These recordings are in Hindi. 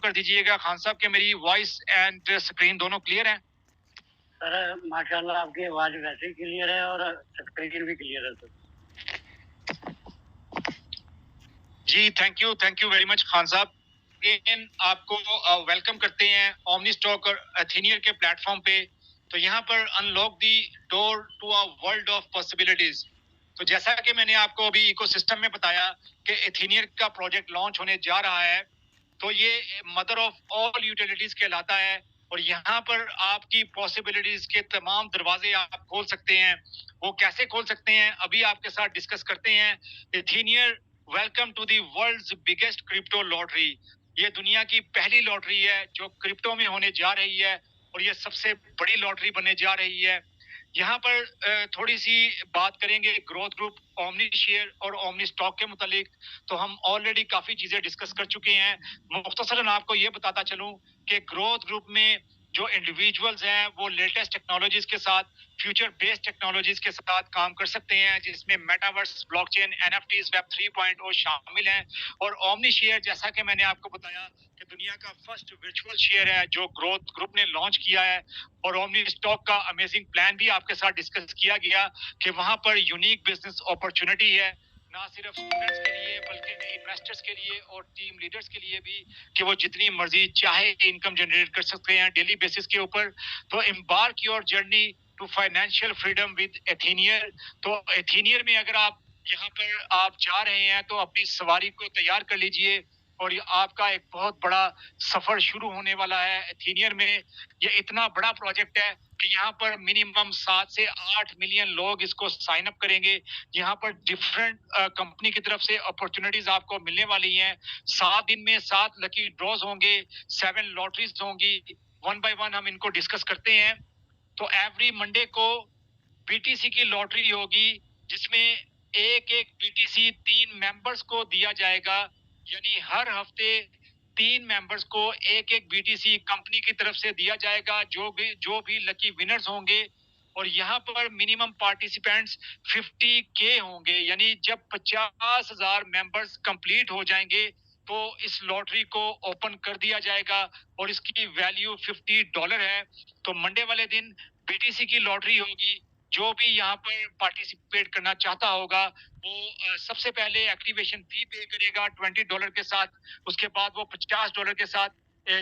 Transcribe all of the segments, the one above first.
कर दीजिएगा खान साहब कि मेरी वॉइस एंड स्क्रीन दोनों क्लियर हैं? सर माशाल्लाह आपकी आवाज वैसे ही क्लियर है और स्क्रीन भी क्लियर है सर। जी thank you very much Khan साहब। अगेन आपको वेलकम करते हैं ओमनी स्टॉक और एथेनियर के प्लेटफॉर्म पे। तो यहाँ पर unlock the door to a world of possibilities. तो जैसा कि मैंने आपको अभी इकोसिस्टम में बताया कि एथेनियर का प्रोजेक्ट लॉन्च होने जा रहा है, तो ये मदर ऑफ ऑल यूटिलिटीज कहलाता है और यहाँ पर आपकी पॉसिबिलिटीज के तमाम दरवाजे आप खोल सकते हैं। वो कैसे खोल सकते हैं अभी आपके साथ डिस्कस करते हैं। Athenaire welcome to the world's biggest crypto lottery. ये दुनिया की पहली लॉटरी है जो क्रिप्टो में होने जा रही है और ये सबसे बड़ी लॉटरी बनने जा रही है। यहाँ पर थोड़ी सी बात करेंगे ग्रोथ ग्रुप, ओमनी शेयर और ओमनी स्टॉक के मुतालिक। तो हम ऑलरेडी काफी चीजें डिस्कस कर चुके हैं। मुख्तसरन आपको ये बताता चलूं कि ग्रोथ ग्रुप में जो इंडिविजुअल्स हैं वो लेटेस्ट टेक्नोलॉजीज के साथ, फ्यूचर बेस्ड टेक्नोलॉजीज के साथ काम कर सकते हैं, जिसमें मेटावर्स, ब्लॉकचेन, एनएफटीज, वेब 3.0 शामिल हैं। और ओमनी शेयर जैसा कि मैंने आपको बताया कि दुनिया का फर्स्ट वर्चुअल शेयर है जो ग्रोथ ग्रुप ने लॉन्च किया है। और ओमनी स्टॉक का अमेजिंग प्लान भी आपके साथ डिस्कस किया गया कि वहां पर यूनिक बिजनेस अपॉर्चुनिटी है, ना सिर्फ स्टूडेंट्स के लिए बल्कि इन्वेस्टर्स के लिए और टीम लीडर्स के लिए भी, कि वो जितनी मर्जी चाहे इनकम जनरेट कर सकते हैं डेली बेसिस के ऊपर। तो embark your journey to financial freedom with Athenaire. तो एथेनियर में अगर आप यहाँ पर आप जा रहे हैं तो अपनी सवारी को तैयार कर लीजिए और ये आपका एक बहुत बड़ा सफर शुरू होने वाला है एथेनियर में। ये इतना बड़ा प्रोजेक्ट है कि यहाँ पर मिनिमम 7 से 8 मिलियन लोग इसको साइन अप करेंगे। यहाँ पर डिफरेंट कंपनी की तरफ से अपॉर्चुनिटीज आपको मिलने वाली हैं। 7 दिन में 7 लकी ड्रॉज होंगे, 7 लॉटरीज होंगी। वन बाय वन हम इनको डिस्कस करते हैं। तो एवरी मंडे को बीटीसी की लॉटरी होगी जिसमें एक एक बीटीसी 3 मेंबर्स को दिया जाएगा। यानी हर हफ्ते 3 मेंबर्स को एक एक बीटीसी कंपनी की तरफ से दिया जाएगा, जो भी लकी विनर्स होंगे। और यहाँ पर मिनिमम पार्टिसिपेंट्स 50K होंगे। यानी जब 50,000 मेंबर्स कंप्लीट हो जाएंगे तो इस लॉटरी को ओपन कर दिया जाएगा और इसकी वैल्यू $50 है। तो मंडे वाले दिन बीटीसी की लॉटरी होगी। जो भी यहाँ पर पार्टिसिपेट करना चाहता होगा वो सबसे पहले एक्टिवेशन फी पे करेगा $20 के साथ। उसके बाद वो $50 के साथ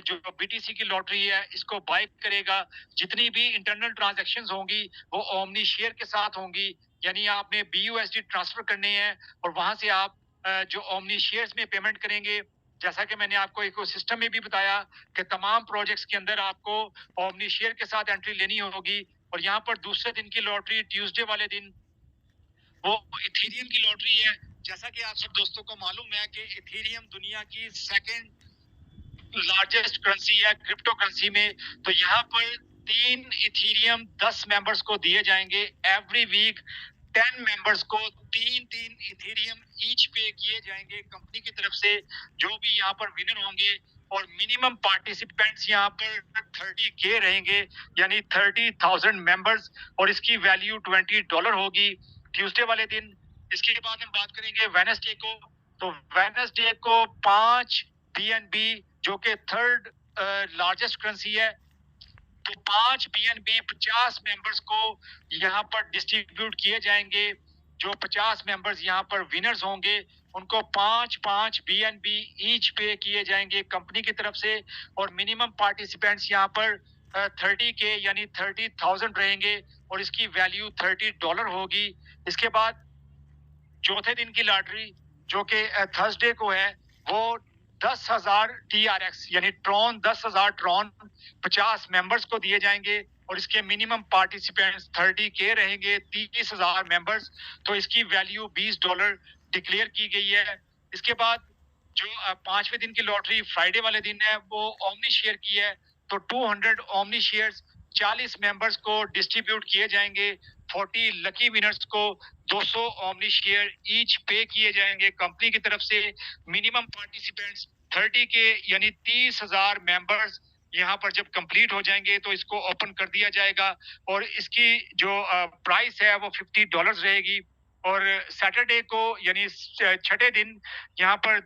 जो बीटीसी की लॉटरी है इसको बाय करेगा। जितनी भी इंटरनल ट्रांजैक्शंस होंगी वो ओमनी शेयर के साथ होंगी। यानी आपने BUSD ट्रांसफर करने हैं और वहां से आप जो ओमनी शेयर्स में पेमेंट करेंगे। जैसा कि मैंने आपको इकोसिस्टम में भी बताया कि तमाम प्रोजेक्ट्स के अंदर आपको ओमनी शेयर के साथ एंट्री लेनी होगी। और यहाँ पर दूसरे दिन की लॉटरी ट्यूसडे वाले दिन वो इथेरियम की लॉटरी है। जैसा कि आप सब दोस्तों को मालूम है कि इथेरियम दुनिया की सेकंड लार्जेस्ट करेंसी है क्रिप्टो करेंसी में। तो यहाँ पर 3 इथेरियम 10 मेंबर्स को दिए जाएंगे। एवरी वीक 10 मेंबर्स को 3 इथेरियम ईच पे किए जाएंगे कंपनी की तरफ से, जो भी यहाँ पर विनर होंगे। और मिनिमम पार्टिसिपेंट्स यहाँ पर 30K रहेंगे, यानी 30,000 मेंबर्स। और इसकी वैल्यू $20 होगी ट्यूसडे वाले दिन। इसके बाद हम बात करेंगे वेडनेसडे को। तो वेडनेसडे को 5 BNB जो कि थर्ड लार्जेस्ट करेंसी है, तो 5 BNB 50 मेंबर्स को यहाँ पर डिस्ट्रीब्यूट किए जाएंगे। जो 50 मेंबर्स यहाँ पर विनर्स होंगे उनको 5 BNB ईच पे किए जाएंगे कंपनी की तरफ से। और मिनिमम पार्टिसिपेंट्स यहाँ पर 30K यानी 30,000 रहेंगे और इसकी वैल्यू $30 होगी। इसके बाद चौथे दिन की लॉटरी जो कि थर्सडे को है, वो 10,000 TRX यानी ट्रॉन, 10,000 ट्रॉन 50 मेंबर्स को दिए जाएंगे और इसके मिनिमम पार्टिसिपेंट्स 30K रहेंगे, 30,000 मेंबर्स। तो इसकी वैल्यू $20 डिक्लेयर की गई है। इसके बाद जो पांचवें दिन की लॉटरी फ्राइडे वाले दिन है वो ओमनी शेयर की है। तो 200 ओमनी शेयर्स 40 मेंबर्स को डिस्ट्रीब्यूट किए जाएंगे। 40 लकी विनर्स को 200 ओमनी शेयर ईच पे किए जाएंगे कंपनी की तरफ से। मिनिमम पार्टिसिपेंट्स 30K यानी 30,000 मेंबर्स यहाँ पर जब कंप्लीट हो जाएंगे तो इसको ओपन कर दिया जाएगा और इसकी जो प्राइस है वो $50 रहेगी। और सैटरडे को यानी छठे दिन यहाँ पर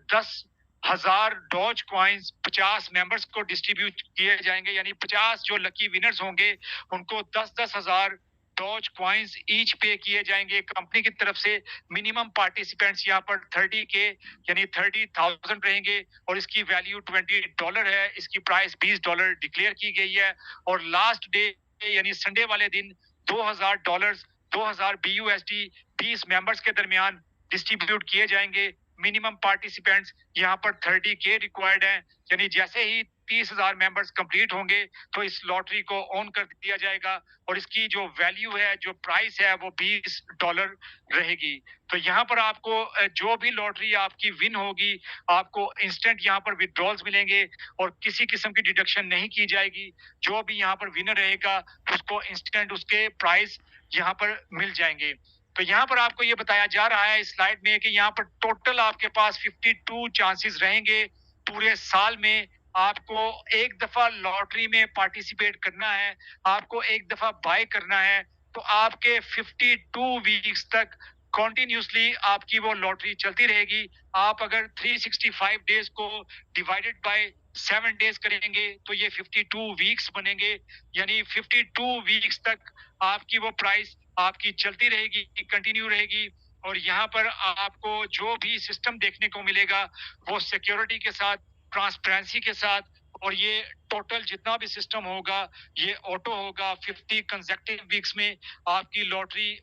1000 डॉज कॉइन्स 50 मेंबर्स को डिस्ट्रीब्यूट किए जाएंगे, यानी 50 जो लकी विनर्स होंगे उनको 10-10 हजार डॉज कॉइन्स ईच पे किए जाएंगे कंपनी की तरफ से। मिनिमम पार्टिसिपेंट्स यहाँ पर 30 के यानी 30,000 रहेंगे और इसकी वैल्यू $20 है। इसकी प्राइस $20 डिक्लेयर की गई है और लास्ट डे यानी संडे वाले दिन $2000 2000 BUSD 20 मेंबर्स के दरमियान डिस्ट्रीब्यूट किए जाएंगे। मिनिमम पार्टिसिपेंट्स यहाँ पर 30K रिक्वायर्ड है, यानी जैसे ही 30,000 मेंबर्स कंप्लीट होंगे तो इस लॉटरी को ऑन कर दिया जाएगा और इसकी जो वैल्यू है, जो प्राइस है, वो $20 रहेगी। तो यहाँ पर आपको जो भी लॉटरी आपकी विन होगी आपको इंस्टेंट यहाँ पर विड्रॉल्स मिलेंगे और किसी किस्म की डिडक्शन नहीं की जाएगी। जो भी यहाँ पर विनर रहेगा उसको इंस्टेंट उसके प्राइस यहाँ पर मिल जाएंगे। तो यहाँ पर आपको ये बताया जा रहा है इस स्लाइड में कि यहाँ पर टोटल आपके पास 52 चांसेस रहेंगे पूरे साल में। आपको एक दफा लॉटरी में पार्टिसिपेट करना है, आपको एक दफा बाय करना है, तो आपके 52 वीक्स तक कॉन्टिन्यूसली आपकी वो लॉटरी चलती रहेगी। आप अगर 365 डेज को डिवाइडेड बाय 7 डेज करेंगे तो ये 52 वीक्स बनेंगे, यानी 52 वीक्स तक आपकी वो प्राइस आपकी चलती रहेगी, कंटिन्यू रहेगी। और यहाँ पर आपको जो भी सिस्टम देखने को मिलेगा वो सिक्योरिटी के साथ, ट्रांसपेरेंसी के साथ, और ये टोटल जितना भी सिस्टम होगा ये ऑटो होगा। 50 कंसेक्टिव वीक्स में आपकी लॉटरी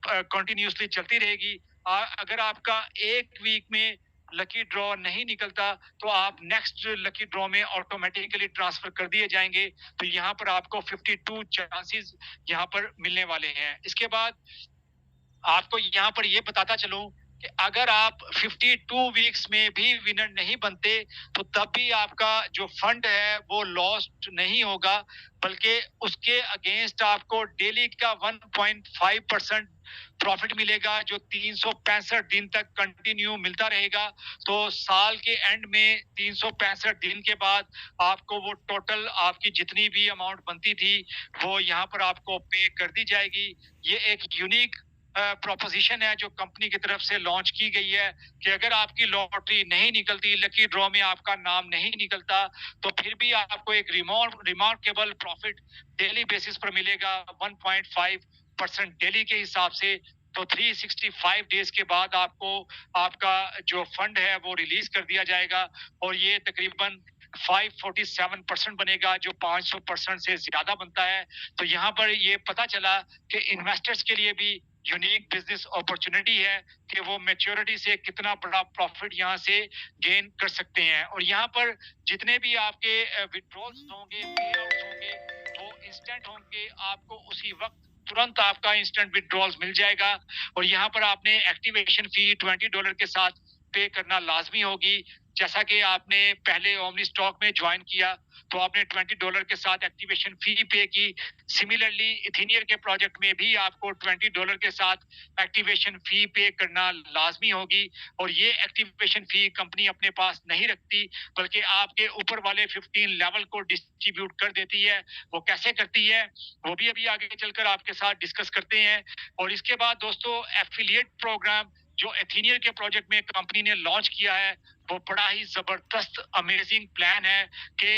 कंटिन्यूसली चलती रहेगी। अगर आपका एक वीक में लकी ड्रॉ नहीं निकलता तो आप नेक्स्ट लकी ड्रॉ में ऑटोमेटिकली ट्रांसफर कर दिए जाएंगे। तो यहाँ पर आपको 52 चांसेस यहाँ पर मिलने वाले हैं। इसके बाद आपको यहाँ पर ये बताता चलूं कि अगर आप 52 वीक्स में भी विनर नहीं बनते तो तब भी आपका जो फंड है वो लॉस्ट नहीं होगा, बल्कि उसके अगेंस्ट आपको डेली का 1.5% प्रॉफिट मिलेगा जो 365 दिन तक कंटिन्यू मिलता रहेगा। तो साल के एंड में 365 दिन के बाद आपको वो टोटल आपकी जितनी भी अमाउंट बनती थी वो यहाँ पर आपको पे कर दी जाएगी। ये एक यूनिक प्रोपोजिशन है जो कंपनी की तरफ से लॉन्च की गई है कि अगर आपकी लॉटरी नहीं निकलती, लकी ड्रॉ में आपका नाम नहीं निकलता, तो फिर भी आपको एक रिमार्केबल प्रॉफिट डेली बेसिस पर मिलेगा 1.5% डेली के हिसाब से। तो 365 डेज के बाद आपको आपका जो फंड है वो रिलीज कर दिया जाएगा और ये तकरीबन 547% बनेगा जो 500% से ज्यादा बनता है। तो यहाँ पर ये पता चला कि इन्वेस्टर्स के लिए भी यूनिक बिजनेस अपॉर्चुनिटी है कि वो मैच्योरिटी से कितना बड़ा प्रॉफिट यहाँ से गेन कर सकते हैं। और यहाँ पर जितने भी आपके विड्रॉल्स होंगे, पेआउट्स होंगे, वो इंस्टेंट होंगे। आपको उसी वक्त तुरंत आपका इंस्टेंट विड्रॉल्स मिल जाएगा और यहाँ पर आपने एक्टिवेशन फी $20 के साथ पे करना लाजमी होगी। जैसा कि आपने पहले ओमनी स्टॉक में ज्वाइन किया तो आपने $20 के साथ एक्टिवेशन फी पे की। सिमिलरली इथेनियर के प्रोजेक्ट में भी आपको $20 के साथ एक्टिवेशन फी पे करना लाजमी होगी और ये एक्टिवेशन फी कंपनी अपने पास नहीं रखती बल्कि आपके ऊपर वाले 15 लेवल को डिस्ट्रीब्यूट कर देती है। वो कैसे करती है वो भी अभी आगे चलकर आपके साथ डिस्कस करते हैं। और इसके बाद दोस्तों एफिलिएट प्रोग्राम जो एथेनियर के प्रोजेक्ट में कंपनी ने लॉन्च किया है वो बड़ा ही जबरदस्त अमेजिंग प्लान है कि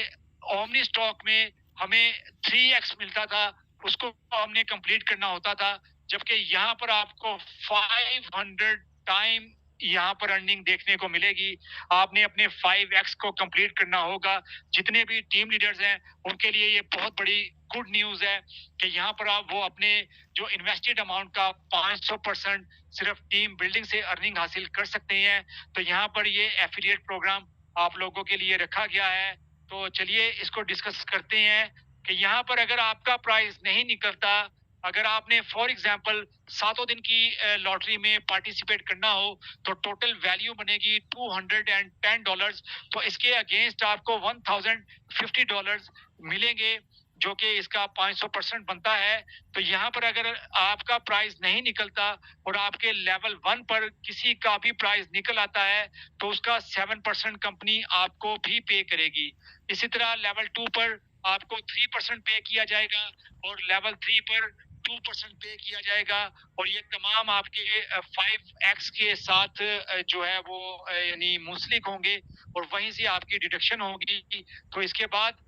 ओमनी स्टॉक में हमें 3x मिलता था, उसको हमने कंप्लीट करना होता था, जबकि यहाँ पर आपको 500 टाइम यहाँ पर अर्निंग देखने को मिलेगी। आपने अपने 5x को कंप्लीट करना होगा। जितने भी टीम लीडर्स हैं उनके लिए ये बहुत बड़ी गुड न्यूज है कि यहाँ पर आप वो अपने जो इन्वेस्टेड अमाउंट का 500% सिर्फ टीम बिल्डिंग से अर्निंग हासिल कर सकते हैं। तो यहाँ पर ये एफिलिएट प्रोग्राम आप लोगों के लिए रखा गया है। तो चलिए इसको डिस्कस करते हैं कि यहाँ पर अगर आपका प्राइस नहीं निकलता, अगर आपने फॉर एग्जांपल 7 दिन की लॉटरी में पार्टिसिपेट करना हो तो टोटल वैल्यू बनेगी $210। तो इसके अगेंस्ट आपको $1050 मिलेंगे जो कि इसका 500% बनता है। तो यहाँ पर अगर आपका प्राइस नहीं निकलता और आपके लेवल 1 पर किसी का भी प्राइस निकल आता है तो उसका 7% कंपनी आपको भी पे करेगी। इसी तरह लेवल 2 पर आपको 3% पे किया जाएगा और लेवल 3 पर 2% पे किया जाएगा और ये तमाम आपके 5x के साथ जो है वो यानी मुंसलिक होंगे और वहीं से आपकी डिडक्शन होगी। तो इसके बाद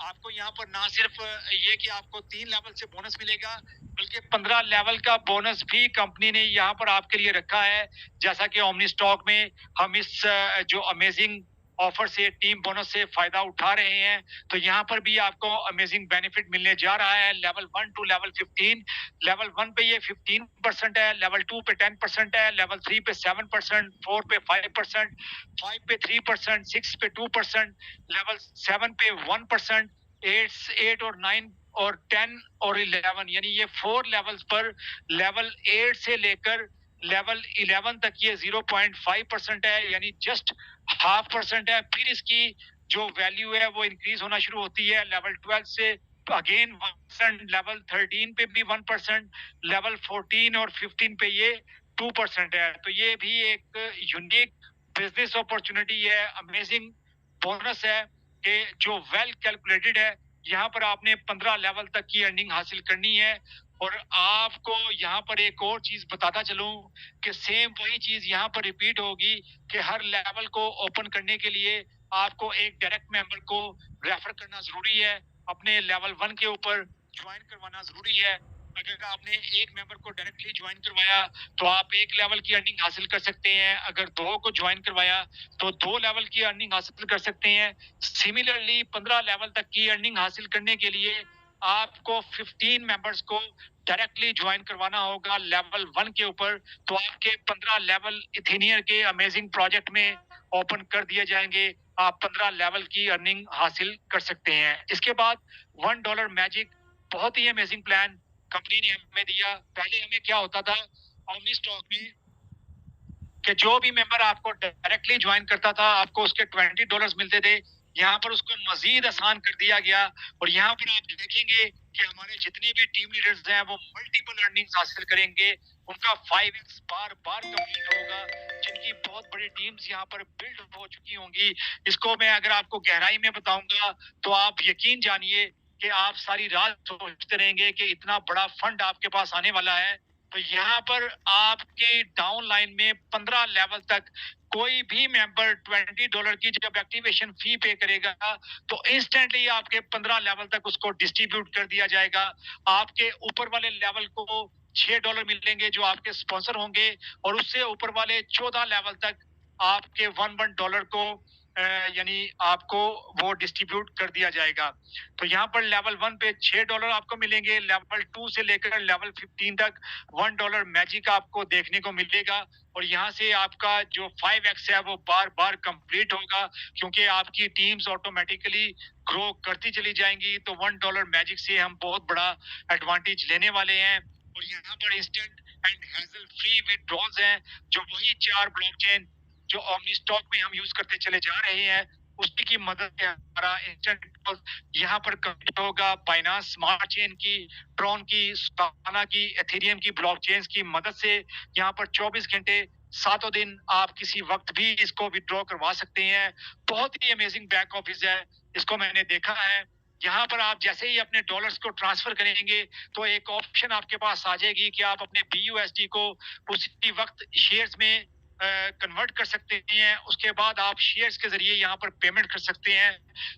आपको यहाँ पर ना सिर्फ ये कि आपको 3 लेवल से बोनस मिलेगा, बल्कि 15 लेवल का बोनस भी कंपनी ने यहाँ पर आपके लिए रखा है। जैसा कि ओमनी स्टॉक में हम इस जो अमेजिंग ऑफर से, टीम बोनस से फायदा उठा रहे हैं, तो यहाँ पर भी आपको अमेजिंग बेनिफिट मिलने जा रहा है। लेवल 1 टू लेवल 15, लेवल 1 पे ये 15% है, लेवल 2 पे 10% है, लेवल 3 पे 7%, 4 पे 5%, 5 पे 3%, 6 पे 2%, लेवल 7 पे 1%, 8 और 9 और 10 और 11, यानी ये 4 लेवल्स पर लेवल 8 से लेकर लेवल 11 तक ये 0.5% है, यानी जस्ट 0.5% है। फिर इसकी जो वैल्यू है वो इंक्रीज होना शुरू होती है लेवल 12 से, अगेन 1%, लेवल 13 पे भी 1%, लेवल 14 और 15 पे ये 2% है। तो ये भी एक यूनिक बिजनेस अपॉर्चुनिटी है, अमेजिंग बोनस है कि जो वेल कैलकुलेटेड है। यहाँ पर आपने 15 लेवल तक की अर्निंग हासिल करनी है। और आपको यहाँ पर एक और चीज बताता चलूं कि सेम वही चीज यहाँ पर रिपीट होगी कि हर लेवल को ओपन करने के लिए आपको एक डायरेक्ट मेंबर को रेफर करना जरूरी है, अपने लेवल 1 के ऊपर ज्वाइन करवाना जरूरी है। अगर आपने एक मेंबर को डायरेक्टली ज्वाइन करवाया तो आप 1 लेवल की अर्निंग हासिल कर सकते हैं, अगर 2 को ज्वाइन करवाया तो 2 लेवल की अर्निंग हासिल कर सकते हैं। सिमिलरली 15 लेवल तक की अर्निंग हासिल करने के लिए आपको 15 मेंबर्स को डायरेक्टली ज्वाइन करवाना होगा लेवल 1 के ऊपर, तो आपके 15 लेवल इथेनियर के अमेजिंग प्रोजेक्ट में ओपन कर दिए जाएंगे। आप 15 लेवल की अर्निंग हासिल कर सकते हैं। इसके बाद $1 मैजिक, बहुत ही अमेजिंग प्लान कंपनी ने हमें दिया। पहले हमें क्या होता था ओमनी स्टॉक में कि जो भी मेंबर आपको डायरेक्टली ज्वाइन करता था आपको उसके $20 मिलते थे। यहाँ पर उसको मजीद आसान कर दिया गया और यहाँ पर आप देखेंगे कि हमारे जितने भी टीम लीडर्स हैं वो मल्टीपल अर्निंग्स हासिल करेंगे, उनका 5x बार बार कंप्लीट होगा, जिनकी बहुत बड़ी टीम्स यहाँ पर बिल्ड हो चुकी होंगी। इसको मैं अगर आपको गहराई में बताऊंगा तो आप यकीन जानिए कि आप सारी रात सोचते रहेंगे कि इतना बड़ा फंड आपके पास आने वाला है। तो यहाँ पर आपके डाउन लाइन में 15 लेवल तक कोई भी मेंबर $20 की जब एक्टिवेशन फी पे करेगा तो इंस्टेंटली आपके 15 लेवल तक उसको डिस्ट्रीब्यूट कर दिया जाएगा। आपके ऊपर वाले लेवल को $6 मिलेंगे जो आपके स्पॉन्सर होंगे और उससे ऊपर वाले 14 लेवल तक आपके $1 को यानी आपको वो डिस्ट्रीब्यूट कर दिया जाएगा। तो यहाँ पर लेवल 1 पे $6 आपको मिलेंगे, लेवल 2 से लेकर लेवल 15 तक $1 मैजिक आपको देखने को मिलेगा और यहाँ से आपका जो 5x है वो बार बार कंप्लीट होगा क्योंकि आपकी टीम्स ऑटोमेटिकली ग्रो करती चली जाएंगी। तो $1 मैजिक से हम बहुत बड़ा एडवांटेज लेने वाले हैं। और यहाँ पर instant and hassle free withdrawals हैं, जो वही 4 ब्लॉकचेन जो ओमनी स्टॉक में हम यूज करते चले जा रहे हैं उसी की मदद से हमारा इंस्टेंट यहाँ पर कनेक्ट होगा बाइनांस स्मार्ट चेन की, ट्रॉन की, सोलाना की, एथेरियम की ब्लॉकचेन्स की मदद से यहाँ पर 24 घंटे 7 दिन आप किसी वक्त भी इसको विड्रॉ करवा सकते हैं। बहुत ही अमेजिंग बैक ऑफिस है, इसको मैंने देखा है। यहाँ पर आप जैसे ही अपने डॉलर्स को ट्रांसफर करेंगे तो एक ऑप्शन आपके पास आ जाएगी कि आप अपने BUSD को उसी वक्त शेयर्स में कन्वर्ट कर सकते हैं। उसके बाद आप शेयर्स के जरिए यहाँ पर पेमेंट कर सकते हैं।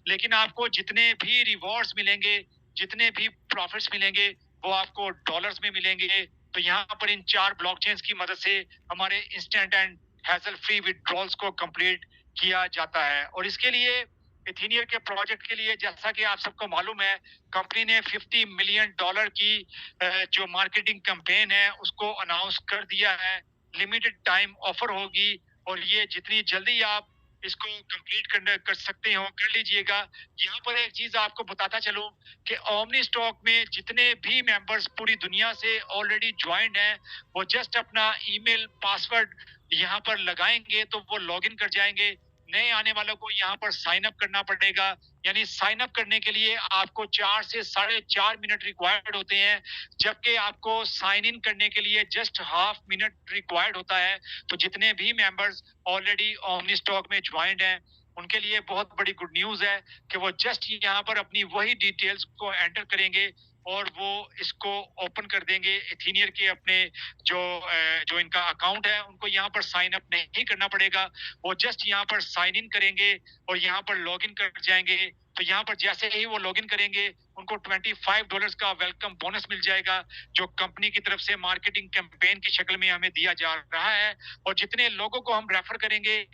लेकिन आपको जितने भी रिवॉर्ड्स मिलेंगे, जितने भी प्रॉफिट्स मिलेंगे वो आपको डॉलर्स में मिलेंगे। तो यहाँ पर इन 4 ब्लॉकचेन्स की मदद से हमारे instant and hassle free withdrawals को कंप्लीट किया जाता है। और इसके लिए इथेनियर के प्रोजेक्ट के लिए जैसा कि आप सबको मालूम है कंपनी ने $50 मिलियन की जो मार्केटिंग कैंपेन है उसको अनाउंस कर दिया है। लिमिटेड टाइम ऑफर होगी और ये जितनी जल्दी आप इसको कंप्लीट कर सकते हो कर लीजिएगा। यहाँ पर एक चीज आपको बताता चलूं कि ओमनी स्टॉक में जितने भी मेंबर्स पूरी दुनिया से ऑलरेडी ज्वाइंड हैं वो जस्ट अपना ईमेल पासवर्ड यहाँ पर लगाएंगे तो वो लॉगिन कर जाएंगे। नए आने वालों को यहाँ पर साइन अप करना पड़ेगा, यानी साइन अप करने के लिए आपको 4 से 4.5 मिनट रिक्वायर्ड होते हैं, जबकि आपको साइन इन करने के लिए जस्ट हाफ मिनट रिक्वायर्ड होता है। तो जितने भी मेंबर्स ऑलरेडी ओमनी स्टॉक में ज्वाइंड हैं उनके लिए बहुत बड़ी गुड न्यूज है कि वो जस्ट यहाँ पर अपनी वही डिटेल्स को एंटर करेंगे और वो इसको ओपन कर देंगे एथीनियर के अपने जो इनका अकाउंट है उनको यहाँ पर साइन अप नहीं करना पड़ेगा, वो जस्ट यहाँ पर साइन इन करेंगे और यहाँ पर लॉग इन कर जाएंगे। तो यहाँ पर जैसे ही वो लॉग इन करेंगे उनको $25 का वेलकम बोनस मिल जाएगा, जो कंपनी की तरफ से मार्केटिंग कैंपेन की शक्ल में हमें दिया जा रहा है। और जितने लोगों को हम रेफर करेंगे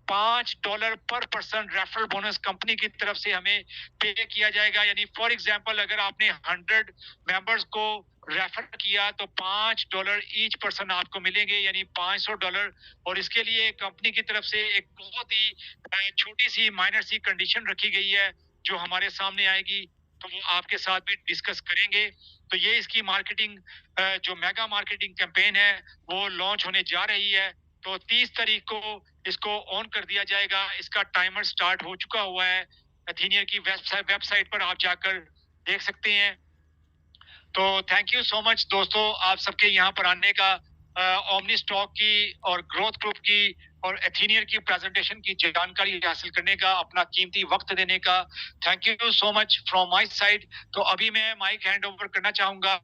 $5 पर पर्सन रेफरल बोनस कंपनी की तरफ से हमें पे किया जाएगा। यानी फॉर एग्जांपल अगर आपने 100 मेंबर्स को रेफर किया तो $5 ईच पर्सन आपको मिलेंगे, यानी $500। और इसके लिए कंपनी की तरफ से एक बहुत ही छोटी सी माइनर सी कंडीशन रखी गई है जो हमारे सामने आएगी, तो वो आपके साथ भी डिस्कस करेंगे। तो ये इसकी मार्केटिंग जो मेगा मार्केटिंग कैंपेन है वो लॉन्च होने जा रही है। तो 30 तारीख को इसको ऑन कर दिया जाएगा। इसका टाइमर स्टार्ट हो चुका हुआ है, एथीनियर की वेबसाइट पर आप जाकर देख सकते हैं। तो थैंक यू सो मच दोस्तों, आप सबके यहाँ पर आने का, ओमनी स्टॉक की और ग्रोथ ग्रुप की और एथीनियर की प्रेजेंटेशन की जानकारी हासिल करने का, अपना कीमती वक्त देने का। Thank you so much from my side. तो अभी मैं माइक हैंड ओवर करना चाहूंगा